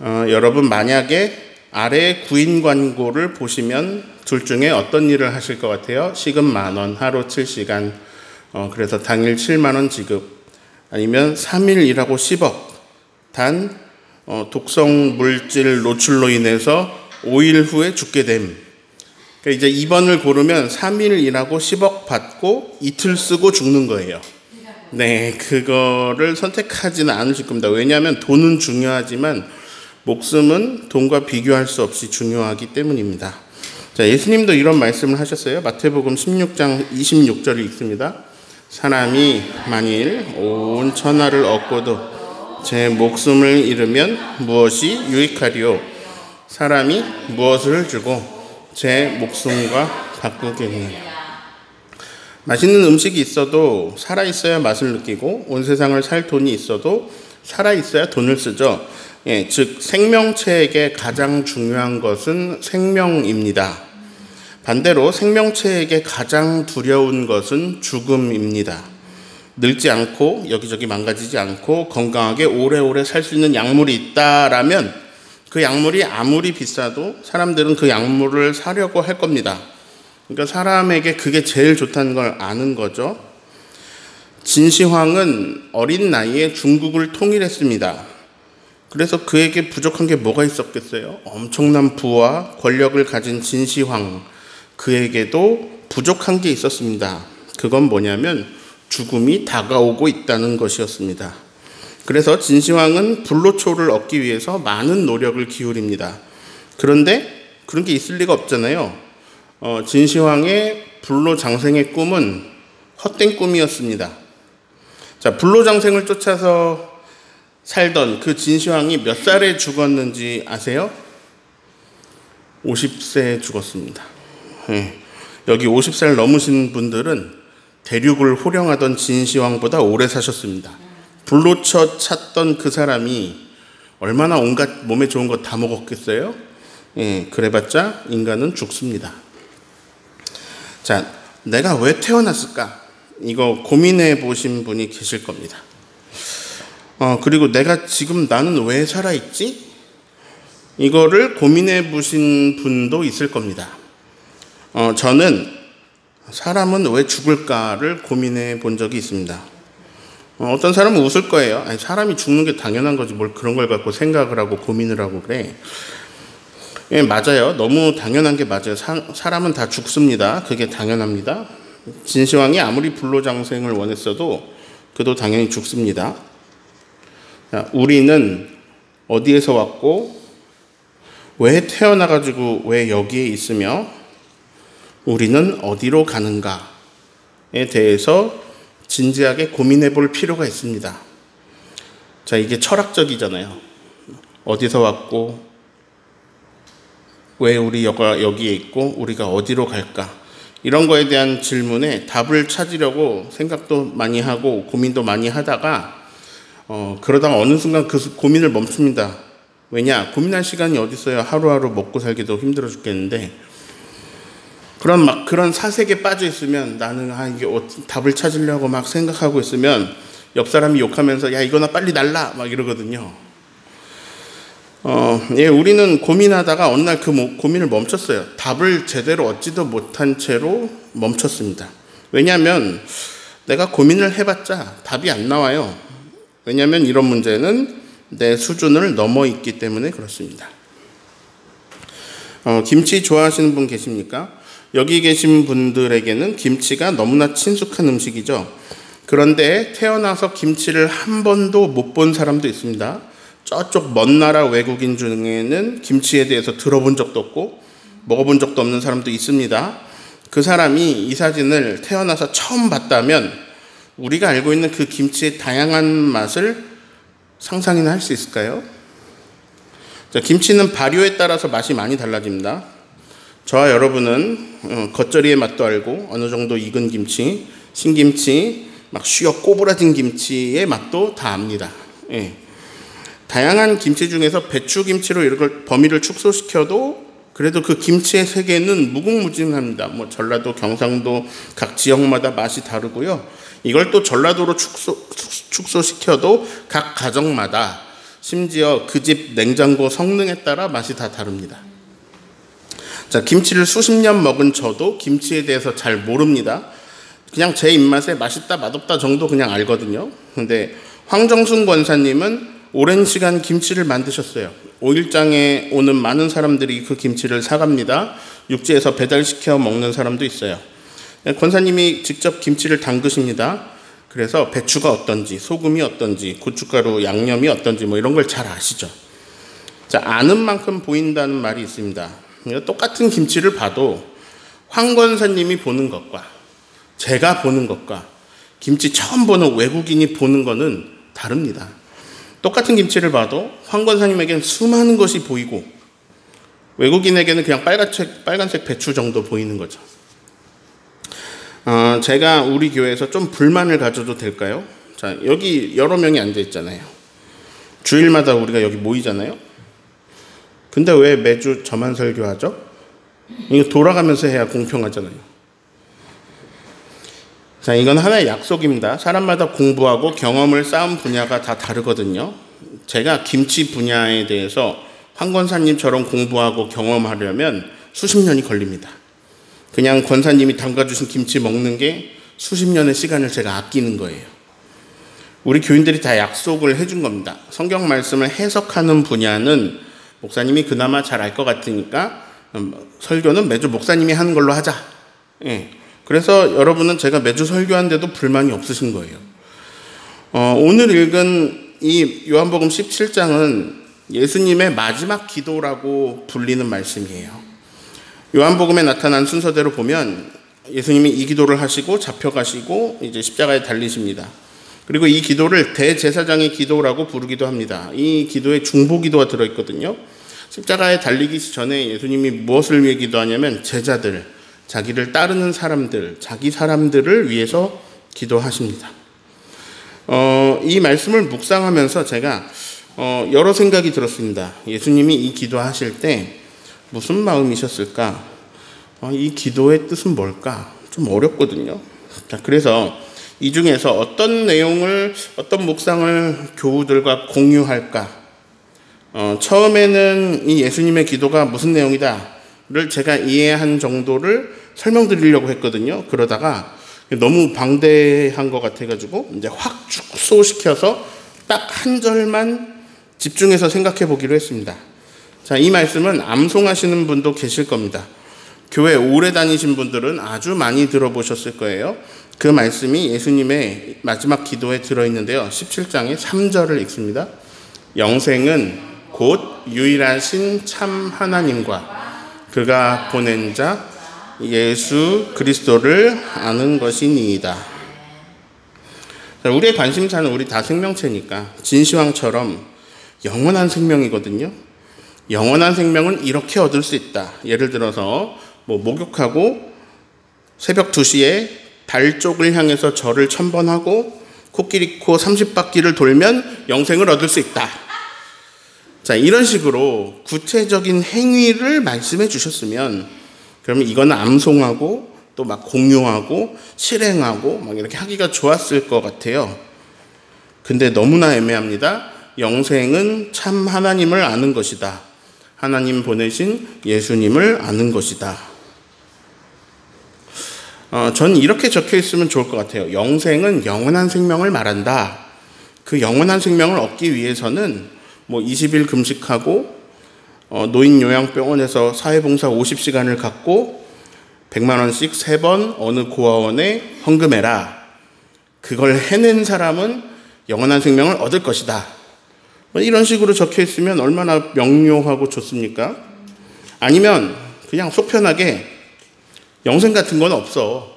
여러분 만약에 아래 구인 광고를 보시면 둘 중에 어떤 일을 하실 것 같아요? 시급 10,000원, 하루 7시간, 그래서 당일 70,000원 지급, 아니면 3일 일하고 10억, 단 독성 물질 노출로 인해서 5일 후에 죽게 됨. 그러니까 이제 2번을 고르면 3일 일하고 10억 받고 이틀 쓰고 죽는 거예요. 네, 그거를 선택하지는 않으실 겁니다. 왜냐하면 돈은 중요하지만 목숨은 돈과 비교할 수 없이 중요하기 때문입니다. 자, 예수님도 이런 말씀을 하셨어요. 마태복음 16장 26절이 있습니다. 사람이 만일 온 천하를 얻고도 제 목숨을 잃으면 무엇이 유익하리요? 사람이 무엇을 주고 제 목숨과 바꾸겠느냐? 맛있는 음식이 있어도 살아있어야 맛을 느끼고 온 세상을 살 돈이 있어도 살아있어야 돈을 쓰죠. 즉 생명체에게 가장 중요한 것은 생명입니다. 반대로 생명체에게 가장 두려운 것은 죽음입니다. 늙지 않고 여기저기 망가지지 않고 건강하게 오래오래 살 수 있는 약물이 있다라면 그 약물이 아무리 비싸도 사람들은 그 약물을 사려고 할 겁니다. 그러니까 사람에게 그게 제일 좋다는 걸 아는 거죠. 진시황은 어린 나이에 중국을 통일했습니다. 그래서 그에게 부족한 게 뭐가 있었겠어요? 엄청난 부와 권력을 가진 진시황, 그에게도 부족한 게 있었습니다. 그건 뭐냐면 죽음이 다가오고 있다는 것이었습니다. 그래서 진시황은 불로초를 얻기 위해서 많은 노력을 기울입니다. 그런데 그런 게 있을 리가 없잖아요. 진시황의 불로장생의 꿈은 헛된 꿈이었습니다. 자, 불로장생을 쫓아서 살던 그 진시황이 몇 살에 죽었는지 아세요? 50세에 죽었습니다. 여기 50살 넘으신 분들은 대륙을 호령하던 진시황보다 오래 사셨습니다. 불로초 찾던 그 사람이 얼마나 온갖 몸에 좋은 거 다 먹었겠어요? 그래봤자 인간은 죽습니다. 자, 내가 왜 태어났을까? 이거 고민해 보신 분이 계실 겁니다. 그리고 내가 지금 나는 왜 살아있지? 이거를 고민해 보신 분도 있을 겁니다. 저는 사람은 왜 죽을까를 고민해 본 적이 있습니다. 어떤 사람은 웃을 거예요. 아니, 사람이 죽는 게 당연한 거지 뭘 그런 걸 갖고 생각을 하고 고민을 하고 그래. 예, 맞아요. 너무 당연한 게 맞아요. 사람은 다 죽습니다. 그게 당연합니다. 진시황이 아무리 불로장생을 원했어도 그도 당연히 죽습니다. 자, 우리는 어디에서 왔고 왜 태어나가지고 왜 여기에 있으며 우리는 어디로 가는가에 대해서 진지하게 고민해 볼 필요가 있습니다. 자, 이게 철학적이잖아요. 어디서 왔고 왜 우리 여기에 있고 우리가 어디로 갈까? 이런 거에 대한 질문에 답을 찾으려고 생각도 많이 하고 고민도 많이 하다가 그러다가 어느 순간 그 고민을 멈춥니다. 왜냐? 고민할 시간이 어디 있어요? 하루하루 먹고 살기도 힘들어 죽겠는데 그런 사색에 빠져 있으면 나는 이게 답을 찾으려고 막 생각하고 있으면 옆 사람이 욕하면서 야 이거나 빨리 날라 막 이러거든요. 우리는 고민하다가 어느 날 그 고민을 멈췄어요. 답을 제대로 얻지도 못한 채로 멈췄습니다. 왜냐하면 내가 고민을 해봤자 답이 안 나와요. 왜냐하면 이런 문제는 내 수준을 넘어 있기 때문에 그렇습니다. 김치 좋아하시는 분 계십니까? 여기 계신 분들에게는 김치가 너무나 친숙한 음식이죠. 그런데 태어나서 김치를 한 번도 못 본 사람도 있습니다. 저쪽 먼 나라 외국인 중에는 김치에 대해서 들어본 적도 없고 먹어본 적도 없는 사람도 있습니다. 그 사람이 이 사진을 태어나서 처음 봤다면 우리가 알고 있는 그 김치의 다양한 맛을 상상이나 할 수 있을까요? 자, 김치는 발효에 따라서 맛이 많이 달라집니다. 저와 여러분은 겉절이의 맛도 알고 어느 정도 익은 김치, 신김치, 막 쉬어 꼬부라진 김치의 맛도 다 압니다. 다양한 김치 중에서 배추김치로 이런 범위를 축소시켜도 그래도 그 김치의 세계는 무궁무진합니다. 전라도, 경상도 각 지역마다 맛이 다르고요. 이걸 또 전라도로 축소시켜도 각 가정마다 심지어 그 집 냉장고 성능에 따라 맛이 다 다릅니다. 자, 김치를 수십 년 먹은 저도 김치에 대해서 잘 모릅니다. 그냥 제 입맛에 맛있다 맛없다 정도 그냥 알거든요. 근데 황정순 권사님은 오랜 시간 김치를 만드셨어요. 5일장에 오는 많은 사람들이 그 김치를 사갑니다. 육지에서 배달시켜 먹는 사람도 있어요. 권사님이 직접 김치를 담그십니다. 그래서 배추가 어떤지, 소금이 어떤지, 고춧가루 양념이 어떤지 뭐 이런 걸 잘 아시죠. 자, 아는 만큼 보인다는 말이 있습니다. 똑같은 김치를 봐도 황 권사님이 보는 것과 제가 보는 것과 김치 처음 보는 외국인이 보는 거는 다릅니다. 똑같은 김치를 봐도 황 권사님에게는 수많은 것이 보이고 외국인에게는 그냥 빨간색 배추 정도 보이는 거죠. 제가 우리 교회에서 좀 불만을 가져도 될까요? 자, 여기 여러 명이 앉아 있잖아요. 주일마다 우리가 여기 모이잖아요. 근데 왜 매주 저만 설교하죠? 이거 돌아가면서 해야 공평하잖아요. 자, 이건 하나의 약속입니다. 사람마다 공부하고 경험을 쌓은 분야가 다 다르거든요. 제가 김치 분야에 대해서 황 권사님처럼 공부하고 경험하려면 수십 년이 걸립니다. 그냥 권사님이 담가주신 김치 먹는 게 수십 년의 시간을 제가 아끼는 거예요. 우리 교인들이 다 약속을 해준 겁니다. 성경 말씀을 해석하는 분야는 목사님이 그나마 잘 알 것 같으니까 설교는 매주 목사님이 하는 걸로 하자. 예. 그래서 여러분은 제가 매주 설교하는데도 불만이 없으신 거예요. 오늘 읽은 이 요한복음 17장은 예수님의 마지막 기도라고 불리는 말씀이에요. 요한복음에 나타난 순서대로 보면 예수님이 이 기도를 하시고 잡혀가시고 이제 십자가에 달리십니다. 그리고 이 기도를 대제사장의 기도라고 부르기도 합니다. 이 기도에 중보기도가 들어있거든요. 십자가에 달리기 전에 예수님이 무엇을 위해 기도하냐면 제자들, 자기를 따르는 사람들, 자기 사람들을 위해서 기도하십니다. 이 말씀을 묵상하면서 제가 여러 생각이 들었습니다. 예수님이 이 기도하실 때 무슨 마음이셨을까? 이 기도의 뜻은 뭘까? 좀 어렵거든요. 자, 그래서 이 중에서 어떤 내용을, 어떤 묵상을 교우들과 공유할까? 처음에는 이 예수님의 기도가 무슨 내용이다를 제가 이해한 정도를 설명드리려고 했거든요. 그러다가 너무 방대한 것 같아가지고 이제 확 축소시켜서 딱 한 절만 집중해서 생각해 보기로 했습니다. 자, 이 말씀은 암송하시는 분도 계실 겁니다. 교회 오래 다니신 분들은 아주 많이 들어보셨을 거예요. 그 말씀이 예수님의 마지막 기도에 들어있는데요. 17장의 3절을 읽습니다. 영생은 곧 유일하신 참 하나님과 그가 보낸 자 예수 그리스도를 아는 것이니이다. 자, 우리의 관심사는 우리 다 생명체니까 진시황처럼 영원한 생명이거든요. 영원한 생명은 이렇게 얻을 수 있다. 예를 들어서 목욕하고 새벽 2시에 달 쪽을 향해서 절을 1000번 코끼리 코 30바퀴를 돌면 영생을 얻을 수 있다. 자, 이런 식으로 구체적인 행위를 말씀해 주셨으면 그러면 이거는 암송하고 또 막 공유하고 실행하고 막 이렇게 하기가 좋았을 것 같아요. 근데 너무나 애매합니다. 영생은 참 하나님을 아는 것이다. 하나님 보내신 예수님을 아는 것이다. 전 이렇게 적혀 있으면 좋을 것 같아요. 영생은 영원한 생명을 말한다. 그 영원한 생명을 얻기 위해서는 20일 금식하고 노인 요양병원에서 사회봉사 50시간을 갖고 100만 원씩 3번 어느 고아원에 헌금해라. 그걸 해낸 사람은 영원한 생명을 얻을 것이다. 이런 식으로 적혀 있으면 얼마나 명료하고 좋습니까? 아니면 그냥 속편하게 영생 같은 건 없어.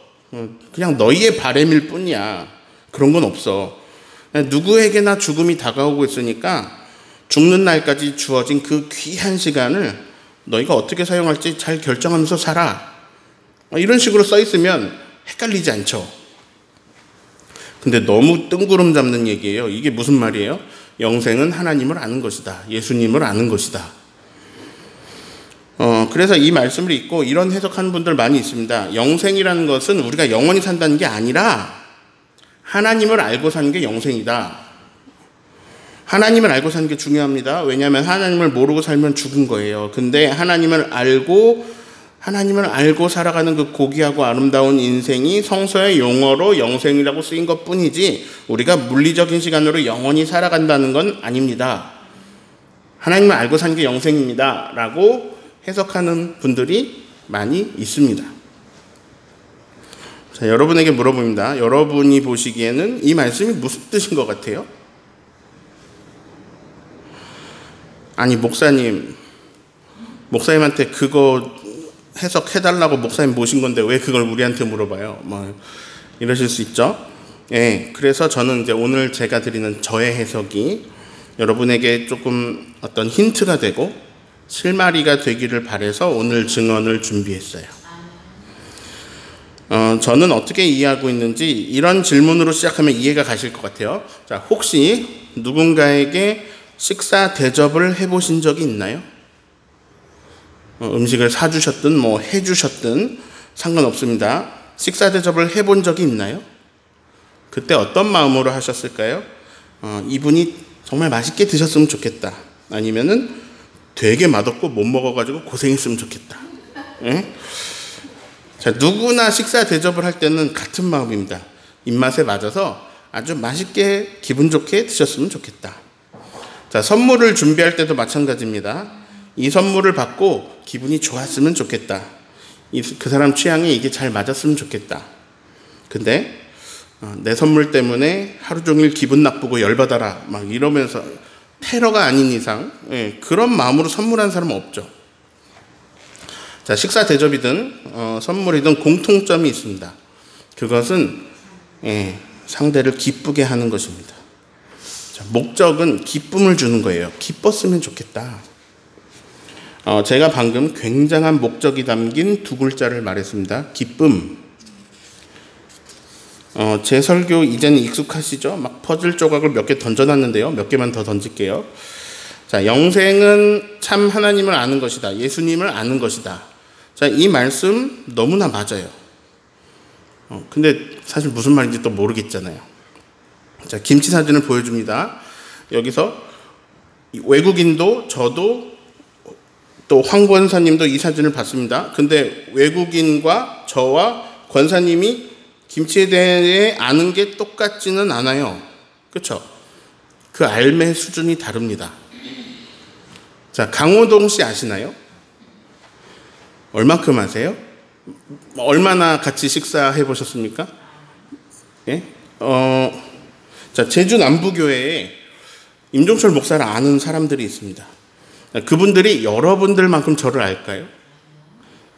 그냥 너희의 바램일 뿐이야. 그런 건 없어. 누구에게나 죽음이 다가오고 있으니까 죽는 날까지 주어진 그 귀한 시간을 너희가 어떻게 사용할지 잘 결정하면서 살아. 이런 식으로 써 있으면 헷갈리지 않죠. 근데 너무 뜬구름 잡는 얘기예요. 이게 무슨 말이에요? 영생은 하나님을 아는 것이다. 예수님을 아는 것이다. 그래서 이 말씀을 읽고 이런 해석하는 분들 많이 있습니다. 영생이라는 것은 우리가 영원히 산다는 게 아니라 하나님을 알고 사는 게 영생이다. 하나님을 알고 사는 게 중요합니다. 왜냐하면 하나님을 모르고 살면 죽은 거예요. 근데 하나님을 알고 살아가는 그 고귀하고 아름다운 인생이 성서의 용어로 영생이라고 쓰인 것 뿐이지 우리가 물리적인 시간으로 영원히 살아간다는 건 아닙니다. 하나님을 알고 사는 게 영생입니다 라고 해석하는 분들이 많이 있습니다. 자, 여러분에게 물어봅니다. 여러분이 보시기에는 이 말씀이 무슨 뜻인 것 같아요? 아니, 목사님한테 그거 해석해달라고 목사님 모신 건데 왜 그걸 우리한테 물어봐요? 뭐 이러실 수 있죠. 예, 그래서 저는 이제 오늘 제가 드리는 저의 해석이 여러분에게 조금 어떤 힌트가 되고 실마리가 되기를 바라서 오늘 증언을 준비했어요. 저는 어떻게 이해하고 있는지 이런 질문으로 시작하면 이해가 가실 것 같아요. 자, 혹시 누군가에게 식사 대접을 해보신 적이 있나요? 음식을 사주셨든 뭐 해주셨든 상관없습니다. 식사 대접을 해본 적이 있나요? 그때 어떤 마음으로 하셨을까요? 이분이 정말 맛있게 드셨으면 좋겠다. 아니면은 되게 맛없고 못 먹어가지고 고생했으면 좋겠다. 예? 자, 누구나 식사 대접을 할 때는 같은 마음입니다. 입맛에 맞아서 아주 맛있게 기분 좋게 드셨으면 좋겠다. 자, 선물을 준비할 때도 마찬가지입니다. 이 선물을 받고 기분이 좋았으면 좋겠다. 그 사람 취향에 이게 잘 맞았으면 좋겠다. 근데 내 선물 때문에 하루 종일 기분 나쁘고 열받아라 막 이러면서 테러가 아닌 이상 그런 마음으로 선물한 사람은 없죠. 자, 식사 대접이든 선물이든 공통점이 있습니다. 그것은 상대를 기쁘게 하는 것입니다. 자, 목적은 기쁨을 주는 거예요. 기뻤으면 좋겠다. 제가 방금 굉장한 목적이 담긴 두 글자를 말했습니다. 기쁨. 제 설교 이제는 익숙하시죠? 막 퍼즐 조각을 몇 개 던져놨는데요. 몇 개만 더 던질게요. 자, 영생은 참 하나님을 아는 것이다. 예수님을 아는 것이다. 자, 이 말씀 너무나 맞아요. 근데 사실 무슨 말인지 또 모르겠잖아요. 자, 김치 사진을 보여줍니다. 여기서 외국인도 저도 또 황 권사님도 이 사진을 봤습니다. 근데 외국인과 저와 권사님이 김치에 대해 아는 게 똑같지는 않아요. 그렇죠? 그 알매 수준이 다릅니다. 자, 강호동 씨 아시나요? 얼마큼 아세요? 얼마나 같이 식사해 보셨습니까? 예? 자, 제주 남부교회에 임종철 목사를 아는 사람들이 있습니다. 그분들이 여러분들만큼 저를 알까요?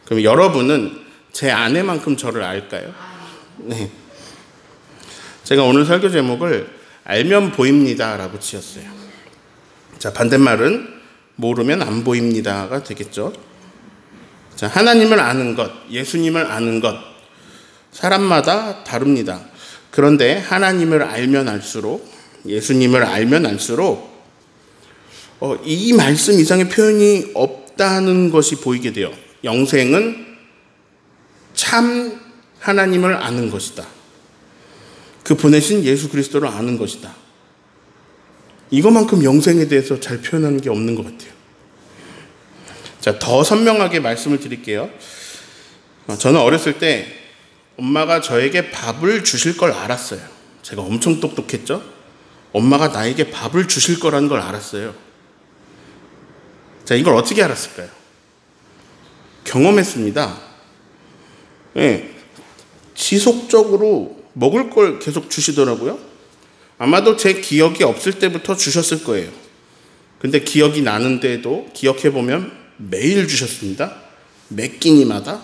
그럼 여러분은 제 아내만큼 저를 알까요? 네. 제가 오늘 설교 제목을 알면 보입니다 라고 지었어요. 자, 반대말은 모르면 안 보입니다가 되겠죠. 자, 하나님을 아는 것, 예수님을 아는 것, 사람마다 다릅니다. 그런데 하나님을 알면 알수록, 예수님을 알면 알수록 이 말씀 이상의 표현이 없다는 것이 보이게 돼요. 영생은 참 하나님을 아는 것이다. 그 보내신 예수 그리스도를 아는 것이다. 이것만큼 영생에 대해서 잘 표현하는 게 없는 것 같아요. 자, 더 선명하게 말씀을 드릴게요. 저는 어렸을 때 엄마가 저에게 밥을 주실 걸 알았어요. 제가 엄청 똑똑했죠? 엄마가 나에게 밥을 주실 거라는 걸 알았어요. 자, 이걸 어떻게 알았을까요? 경험했습니다. 네, 지속적으로 먹을 걸 계속 주시더라고요. 아마도 제 기억이 없을 때부터 주셨을 거예요. 근데 기억이 나는데도 기억해보면 매일 주셨습니다. 몇 끼니마다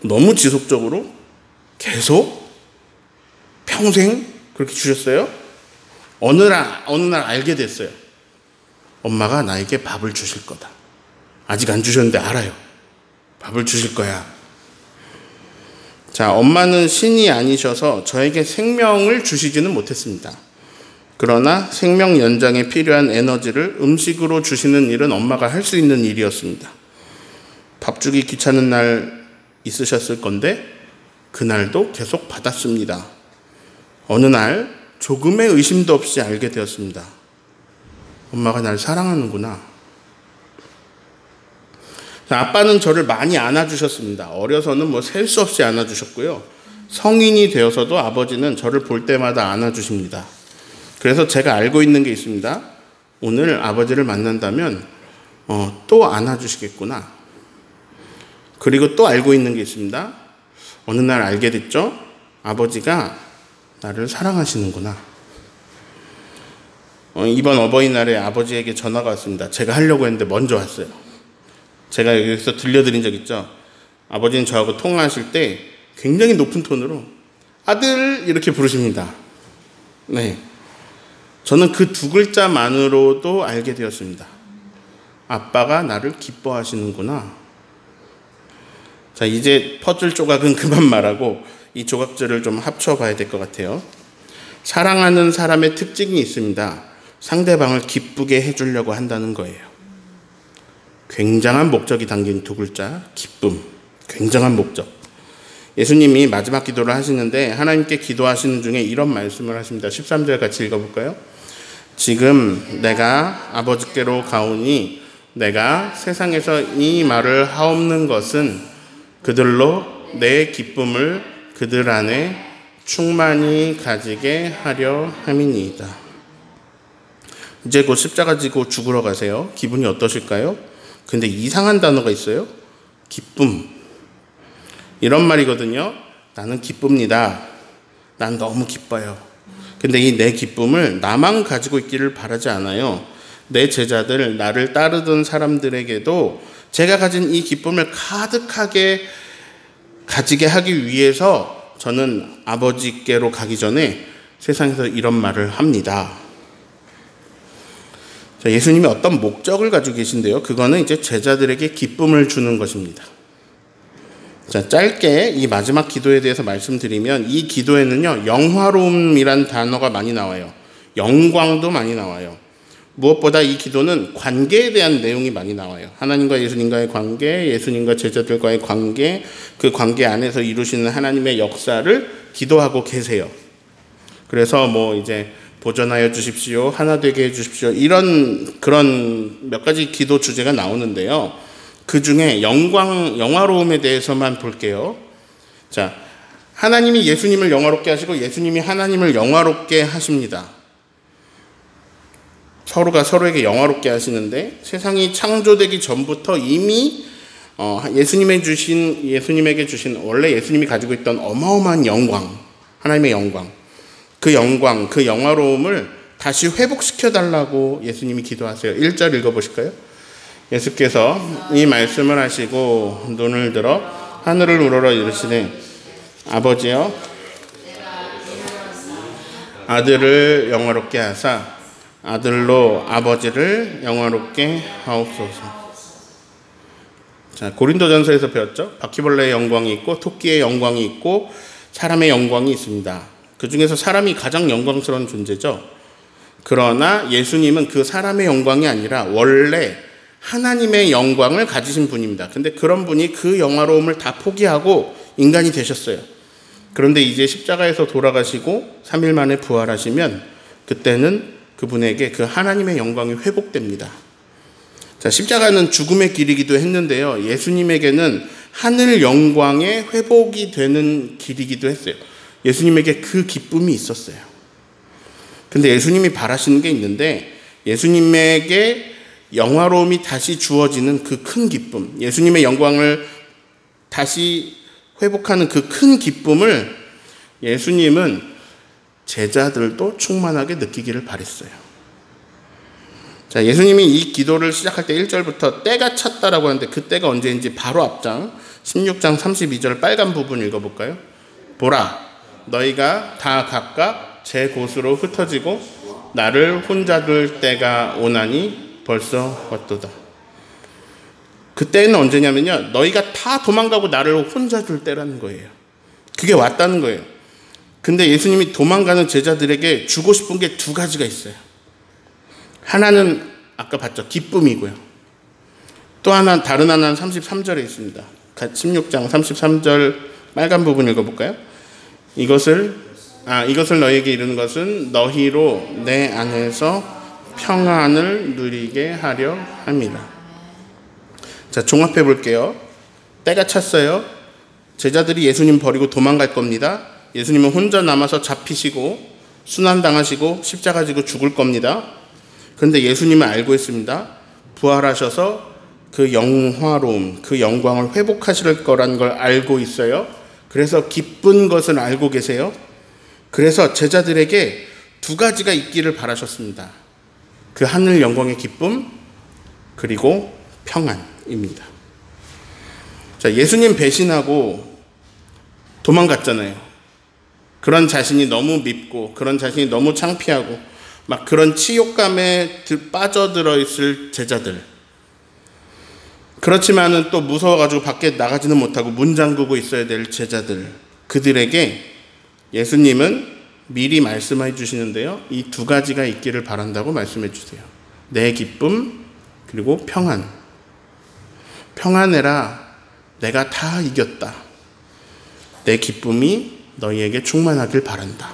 너무 지속적으로 계속 평생 그렇게 주셨어요. 어느 날 알게 됐어요. 엄마가 나에게 밥을 주실 거다. 아직 안 주셨는데 알아요. 밥을 주실 거야. 자, 엄마는 신이 아니셔서 저에게 생명을 주시지는 못했습니다. 그러나 생명 연장에 필요한 에너지를 음식으로 주시는 일은 엄마가 할 수 있는 일이었습니다. 밥 주기 귀찮은 날 있으셨을 건데 그날도 계속 받았습니다. 어느 날 조금의 의심도 없이 알게 되었습니다. 엄마가 날 사랑하는구나. 아빠는 저를 많이 안아주셨습니다. 어려서는 뭐 셀 수 없이 안아주셨고요. 성인이 되어서도 아버지는 저를 볼 때마다 안아주십니다. 그래서 제가 알고 있는 게 있습니다. 오늘 아버지를 만난다면 또 안아주시겠구나. 그리고 또 알고 있는 게 있습니다. 어느 날 알게 됐죠. 아버지가 나를 사랑하시는구나. 이번 어버이날에 아버지에게 전화가 왔습니다. 제가 하려고 했는데 먼저 왔어요. 제가 여기서 들려드린 적 있죠. 아버지는 저하고 통화하실 때 굉장히 높은 톤으로 아들 이렇게 부르십니다. 네, 저는 그 두 글자만으로도 알게 되었습니다. 아빠가 나를 기뻐하시는구나. 자, 이제 퍼즐 조각은 그만 말하고 이 조각들을 좀 합쳐봐야 될 것 같아요. 사랑하는 사람의 특징이 있습니다. 상대방을 기쁘게 해주려고 한다는 거예요. 굉장한 목적이 담긴 두 글자, 기쁨. 굉장한 목적. 예수님이 마지막 기도를 하시는데 하나님께 기도하시는 중에 이런 말씀을 하십니다. 13절 같이 읽어볼까요? 지금 내가 아버지께로 가오니 내가 세상에서 이 말을 하옵는 것은 그들로 내 기쁨을 그들 안에 충만히 가지게 하려 함이니이다. 이제 곧 십자가 지고 죽으러 가세요. 기분이 어떠실까요? 근데 이상한 단어가 있어요. 기쁨. 이런 말이거든요. 나는 기쁩니다. 난 너무 기뻐요. 근데 이 내 기쁨을 나만 가지고 있기를 바라지 않아요. 내 제자들, 나를 따르던 사람들에게도 제가 가진 이 기쁨을 가득하게 가지게 하기 위해서 저는 아버지께로 가기 전에 세상에서 이런 말을 합니다. 자, 예수님이 어떤 목적을 가지고 계신데요. 그거는 이제 제자들에게 기쁨을 주는 것입니다. 자, 짧게 이 마지막 기도에 대해서 말씀드리면 이 기도에는요, 영화로움이란 단어가 많이 나와요. 영광도 많이 나와요. 무엇보다 이 기도는 관계에 대한 내용이 많이 나와요. 하나님과 예수님과의 관계, 예수님과 제자들과의 관계, 그 관계 안에서 이루시는 하나님의 역사를 기도하고 계세요. 그래서 뭐 이제 보전하여 주십시오, 하나 되게 해 주십시오, 이런 그런 몇 가지 기도 주제가 나오는데요. 그 중에 영화로움에 대해서만 볼게요. 자, 하나님이 예수님을 영화롭게 하시고 예수님이 하나님을 영화롭게 하십니다. 서로가 서로에게 영화롭게 하시는데 세상이 창조되기 전부터 이미 예수님에게 주신 원래 예수님이 가지고 있던 어마어마한 영광, 하나님의 영광, 그 영광, 그 영화로움을 다시 회복시켜달라고 예수님이 기도하세요. 1절 읽어보실까요? 예수께서 이 말씀을 하시고 눈을 들어 하늘을 우러러 이르시되 아버지여 아들을 영화롭게 하사 아들로 아버지를 영화롭게 하옵소서. 자, 고린도전서에서 배웠죠? 바퀴벌레의 영광이 있고 토끼의 영광이 있고 사람의 영광이 있습니다. 그 중에서 사람이 가장 영광스러운 존재죠. 그러나 예수님은 그 사람의 영광이 아니라 원래 하나님의 영광을 가지신 분입니다. 근데 그런 분이 그 영화로움을 다 포기하고 인간이 되셨어요. 그런데 이제 십자가에서 돌아가시고 3일 만에 부활하시면 그때는 그분에게 그 하나님의 영광이 회복됩니다. 자, 십자가는 죽음의 길이기도 했는데요. 예수님에게는 하늘 영광의 회복이 되는 길이기도 했어요. 예수님에게 그 기쁨이 있었어요. 근데 예수님이 바라시는 게 있는데 예수님에게 영화로움이 다시 주어지는 그 큰 기쁨, 예수님의 영광을 다시 회복하는 그 큰 기쁨을 예수님은 제자들도 충만하게 느끼기를 바랬어요. 자, 예수님이 이 기도를 시작할 때 1절부터 때가 찼다라고 하는데 그 때가 언제인지 바로 앞장 16장 32절 빨간 부분 읽어볼까요? 보라, 너희가 다 각각 제 곳으로 흩어지고 나를 혼자 둘 때가 오나니 벌써 왔도다. 그때는 언제냐면요, 너희가 다 도망가고 나를 혼자 둘 때라는 거예요. 그게 왔다는 거예요. 근데 예수님이 도망가는 제자들에게 주고 싶은 게 두 가지가 있어요. 하나는 아까 봤죠, 기쁨이고요. 또 하나, 다른 하나는 33절에 있습니다. 16장 33절 빨간 부분 읽어볼까요? 이것을 너희에게 이르는 것은 너희로 내 안에서 평안을 누리게 하려 합니다. 자, 종합해 볼게요. 때가 찼어요. 제자들이 예수님 버리고 도망갈 겁니다. 예수님은 혼자 남아서 잡히시고 순환당하시고 십자가 지고 죽을 겁니다. 그런데 예수님은 알고 있습니다. 부활하셔서 그 영화로움, 그 영광을 회복하실 거라는 걸 알고 있어요. 그래서 기쁜 것을 알고 계세요. 그래서 제자들에게 두 가지가 있기를 바라셨습니다. 그 하늘 영광의 기쁨, 그리고 평안입니다. 자, 예수님 배신하고 도망갔잖아요. 그런 자신이 너무 밉고, 그런 자신이 너무 창피하고, 막 그런 치욕감에 빠져들어 있을 제자들. 그렇지만은 또 무서워가지고 밖에 나가지는 못하고 문 잠그고 있어야 될 제자들. 그들에게 예수님은 미리 말씀해 주시는데요. 이 두 가지가 있기를 바란다고 말씀해 주세요. 내 기쁨, 그리고 평안. 평안해라. 내가 다 이겼다. 내 기쁨이 너희에게 충만하길 바란다.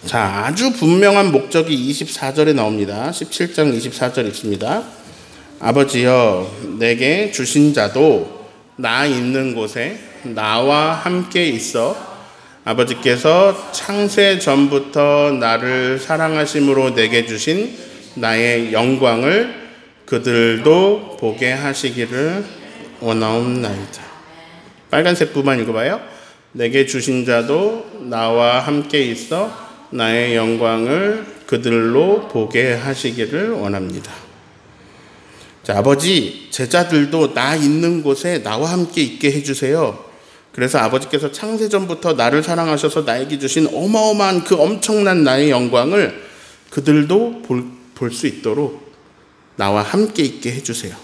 자, 아주 분명한 목적이 24절에 나옵니다. 17장 24절 있습니다. 아버지여, 내게 주신 자도 나 있는 곳에 나와 함께 있어 아버지께서 창세 전부터 나를 사랑하심으로 내게 주신 나의 영광을 그들도 보게 하시기를 원하옵나이다. 빨간색 부분 읽어봐요. 내게 주신 자도 나와 함께 있어 나의 영광을 그들로 보게 하시기를 원합니다. 자, 아버지, 제자들도 나 있는 곳에 나와 함께 있게 해주세요. 그래서 아버지께서 창세전부터 나를 사랑하셔서 나에게 주신 어마어마한 그 엄청난 나의 영광을 그들도 볼 수 있도록 나와 함께 있게 해주세요.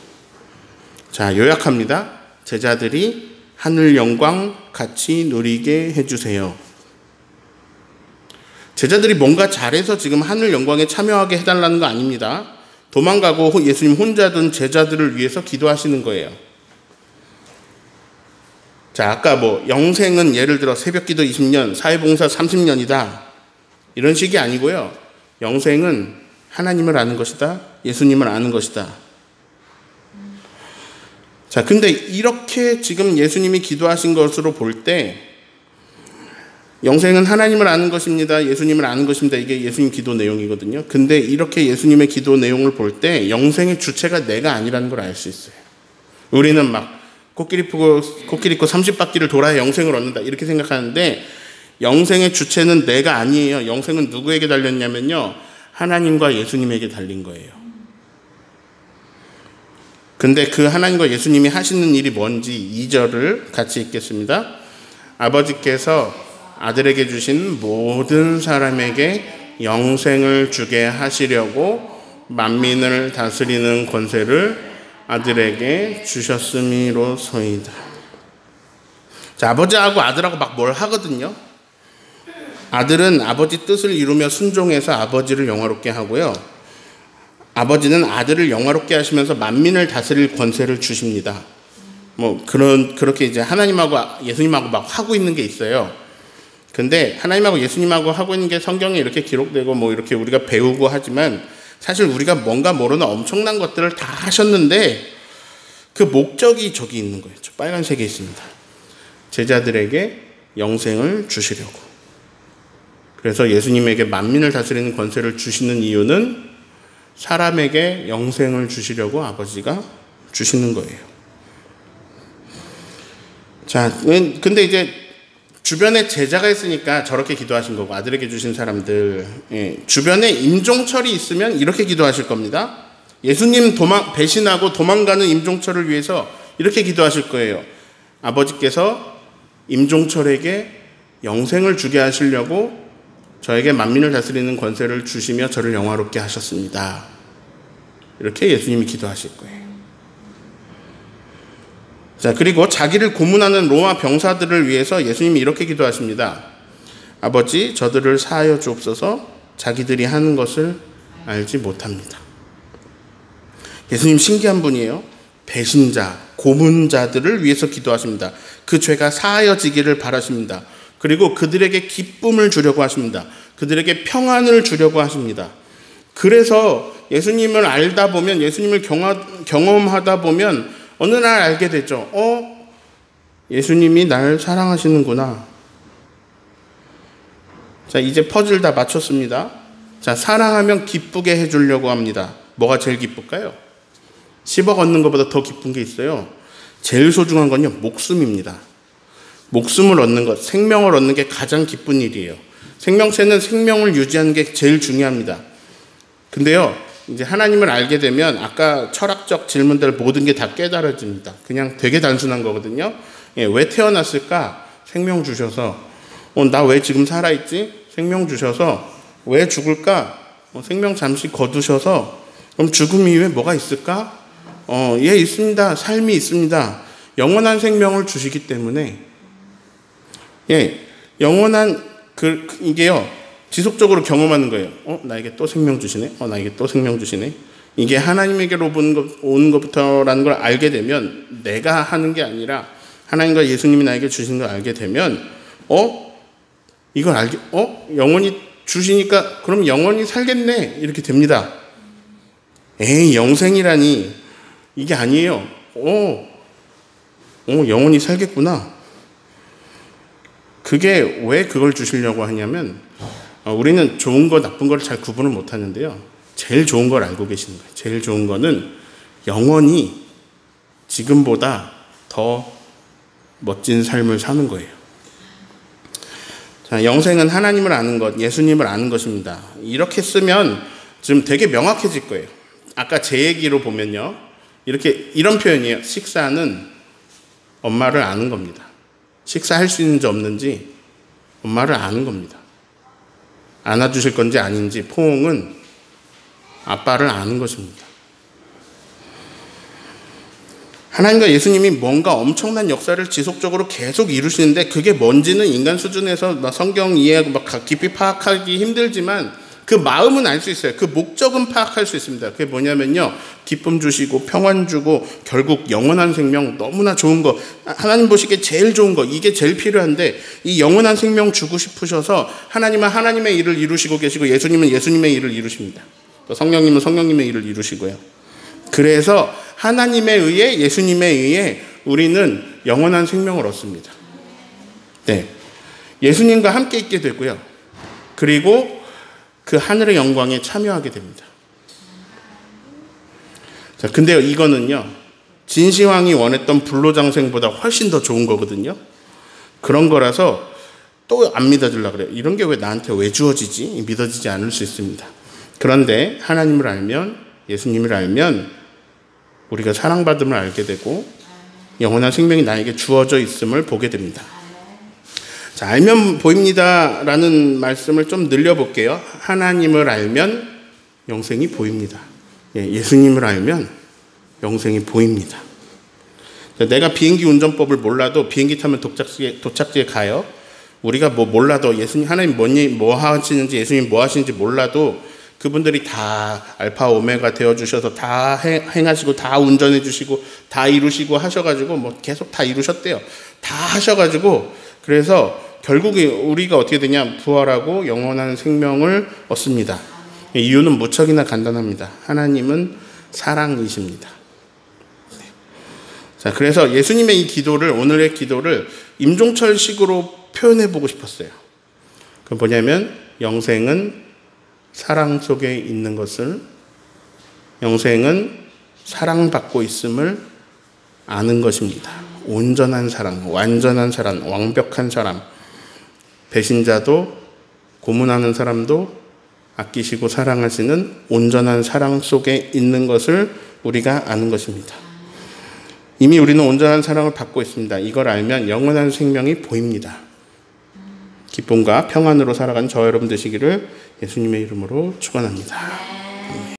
자, 요약합니다. 제자들이 하늘 영광 같이 누리게 해주세요. 제자들이 뭔가 잘해서 지금 하늘 영광에 참여하게 해달라는 거 아닙니다. 도망가고 예수님 혼자 둔 제자들을 위해서 기도하시는 거예요. 자, 아까 영생은 예를 들어 새벽기도 20년, 사회봉사 30년이다. 이런 식이 아니고요. 영생은 하나님을 아는 것이다. 예수님을 아는 것이다. 자, 근데 이렇게 지금 예수님이 기도하신 것으로 볼 때 영생은 하나님을 아는 것입니다. 예수님을 아는 것입니다. 이게 예수님 기도 내용이거든요. 근데 이렇게 예수님의 기도 내용을 볼 때 영생의 주체가 내가 아니라는 걸 알 수 있어요. 우리는 막 코끼리 입고 30바퀴를 돌아야 영생을 얻는다 이렇게 생각하는데 영생의 주체는 내가 아니에요. 영생은 누구에게 달렸냐면요. 하나님과 예수님에게 달린 거예요. 근데 그 하나님과 예수님이 하시는 일이 뭔지 2절을 같이 읽겠습니다. 아버지께서 아들에게 주신 모든 사람에게 영생을 주게 하시려고 만민을 다스리는 권세를 아들에게 주셨음이로소이다. 자, 아버지하고 아들하고 막 뭘 하거든요. 아들은 아버지 뜻을 이루며 순종해서 아버지를 영화롭게 하고요. 아버지는 아들을 영화롭게 하시면서 만민을 다스릴 권세를 주십니다. 그렇게 이제 하나님하고 예수님하고 막 하고 있는 게 있어요. 근데 하나님하고 예수님하고 하고 있는 게 성경에 이렇게 기록되고 이렇게 우리가 배우고 하지만 사실 우리가 뭔가 모르는 엄청난 것들을 다 하셨는데 그 목적이 저기 있는 거예요. 저 빨간색에 있습니다. 제자들에게 영생을 주시려고. 그래서 예수님에게 만민을 다스리는 권세를 주시는 이유는 사람에게 영생을 주시려고 아버지가 주시는 거예요. 자, 근데 이제 주변에 제자가 있으니까 저렇게 기도하신 거고, 아들에게 주신 사람들, 주변에 임종철이 있으면 이렇게 기도하실 겁니다. 예수님 배신하고 도망가는 임종철을 위해서 이렇게 기도하실 거예요. 아버지께서 임종철에게 영생을 주게 하시려고 저에게 만민을 다스리는 권세를 주시며 저를 영화롭게 하셨습니다. 이렇게 예수님이 기도하실 거예요. 자, 그리고 자기를 고문하는 로마 병사들을 위해서 예수님이 이렇게 기도하십니다. 아버지, 저들을 사하여 주옵소서. 자기들이 하는 것을 알지 못합니다. 예수님 신기한 분이에요. 배신자, 고문자들을 위해서 기도하십니다. 그 죄가 사하여지기를 바라십니다. 그리고 그들에게 기쁨을 주려고 하십니다. 그들에게 평안을 주려고 하십니다. 그래서 예수님을 알다 보면, 예수님을 경험하다 보면 어느 날 알게 되죠. 예수님이 날 사랑하시는구나. 자, 이제 퍼즐 다 맞췄습니다. 자, 사랑하면 기쁘게 해주려고 합니다. 뭐가 제일 기쁠까요? 10억 얻는 것보다 더 기쁜 게 있어요. 제일 소중한 건요, 목숨입니다. 목숨을 얻는 것, 생명을 얻는 게 가장 기쁜 일이에요. 생명체는 생명을 유지하는 게 제일 중요합니다. 근데요, 이제 하나님을 알게 되면 아까 철학적 질문들 모든 게 다 깨달아집니다. 그냥 되게 단순한 거거든요. 왜 태어났을까? 생명 주셔서. 나 왜 지금 살아있지? 생명 주셔서. 왜 죽을까? 생명 잠시 거두셔서. 그럼 죽음 이후에 뭐가 있을까? 예, 있습니다. 삶이 있습니다. 영원한 생명을 주시기 때문에, 예, 영원한, 이게요, 지속적으로 경험하는 거예요. 나에게 또 생명 주시네? 나에게 또 생명 주시네? 이게 하나님에게로 오는 것부터라는 걸 알게 되면, 내가 하는 게 아니라, 하나님과 예수님이 나에게 주시는 걸 알게 되면, 이걸 영원히 주시니까, 그럼 영원히 살겠네? 이렇게 됩니다. 에이, 영생이라니. 이게 아니에요. 영원히 살겠구나. 그게 왜 그걸 주시려고 하냐면, 우리는 좋은 거, 나쁜 걸 잘 구분을 못 하는데요. 제일 좋은 걸 알고 계시는 거예요. 제일 좋은 거는 영원히 지금보다 더 멋진 삶을 사는 거예요. 자, 영생은 하나님을 아는 것, 예수님을 아는 것입니다. 이렇게 쓰면 좀 되게 명확해질 거예요. 아까 제 얘기로 보면요. 이런 표현이에요. 식사는 엄마를 아는 겁니다. 식사할 수 있는지 없는지 엄마를 아는 겁니다. 안아주실 건지 아닌지, 포옹은 아빠를 아는 것입니다. 하나님과 예수님이 뭔가 엄청난 역사를 지속적으로 계속 이루시는데, 그게 뭔지는 인간 수준에서 성경 이해하고 깊이 파악하기 힘들지만 그 마음은 알 수 있어요. 그 목적은 파악할 수 있습니다. 그게 뭐냐면요, 기쁨 주시고 평안 주고 결국 영원한 생명, 너무나 좋은 거, 하나님 보시기에 제일 좋은 거, 이게 제일 필요한데, 이 영원한 생명 주고 싶으셔서 하나님은 하나님의 일을 이루시고 계시고, 예수님은 예수님의 일을 이루십니다. 또 성령님은 성령님의 일을 이루시고요. 그래서 하나님에 의해, 예수님에 의해 우리는 영원한 생명을 얻습니다. 네, 예수님과 함께 있게 되고요. 그리고 그 하늘의 영광에 참여하게 됩니다. 자, 근데요, 이거는요, 진시황이 원했던 불로장생보다 훨씬 더 좋은 거거든요. 그런 거라서 또 안 믿어주려고 그래요. 이런 게 왜 나한테 왜 주어지지? 믿어지지 않을 수 있습니다. 그런데 하나님을 알면, 예수님을 알면 우리가 사랑받음을 알게 되고 영원한 생명이 나에게 주어져 있음을 보게 됩니다. 자, 알면 보입니다 라는 말씀을 좀 늘려볼게요. 하나님을 알면 영생이 보입니다. 예수님을 알면 영생이 보입니다. 내가 비행기 운전법을 몰라도 비행기 타면 도착지에 가요. 우리가 몰라도 하나님 뭐 하시는지, 예수님 뭐 하시는지 몰라도 그분들이 다 알파 오메가 되어주셔서 다 행하시고, 다 운전해 주시고, 다 이루시고 하셔가지고, 계속 다 이루셨대요. 다 하셔가지고, 그래서 결국에 우리가 어떻게 되냐, 부활하고 영원한 생명을 얻습니다. 이유는 무척이나 간단합니다. 하나님은 사랑이십니다. 자, 그래서 예수님의 이 기도를, 오늘의 기도를 임종철식으로 표현해 보고 싶었어요. 그 뭐냐면, 영생은 사랑 속에 있는 것을, 영생은 사랑받고 있음을 아는 것입니다. 온전한 사랑, 완전한 사랑, 완벽한 사람, 배신자도 고문하는 사람도 아끼시고 사랑하시는 온전한 사랑 속에 있는 것을 우리가 아는 것입니다. 이미 우리는 온전한 사랑을 받고 있습니다. 이걸 알면 영원한 생명이 보입니다. 기쁨과 평안으로 살아가는 저 여러분 되시기를 예수님의 이름으로 축원합니다.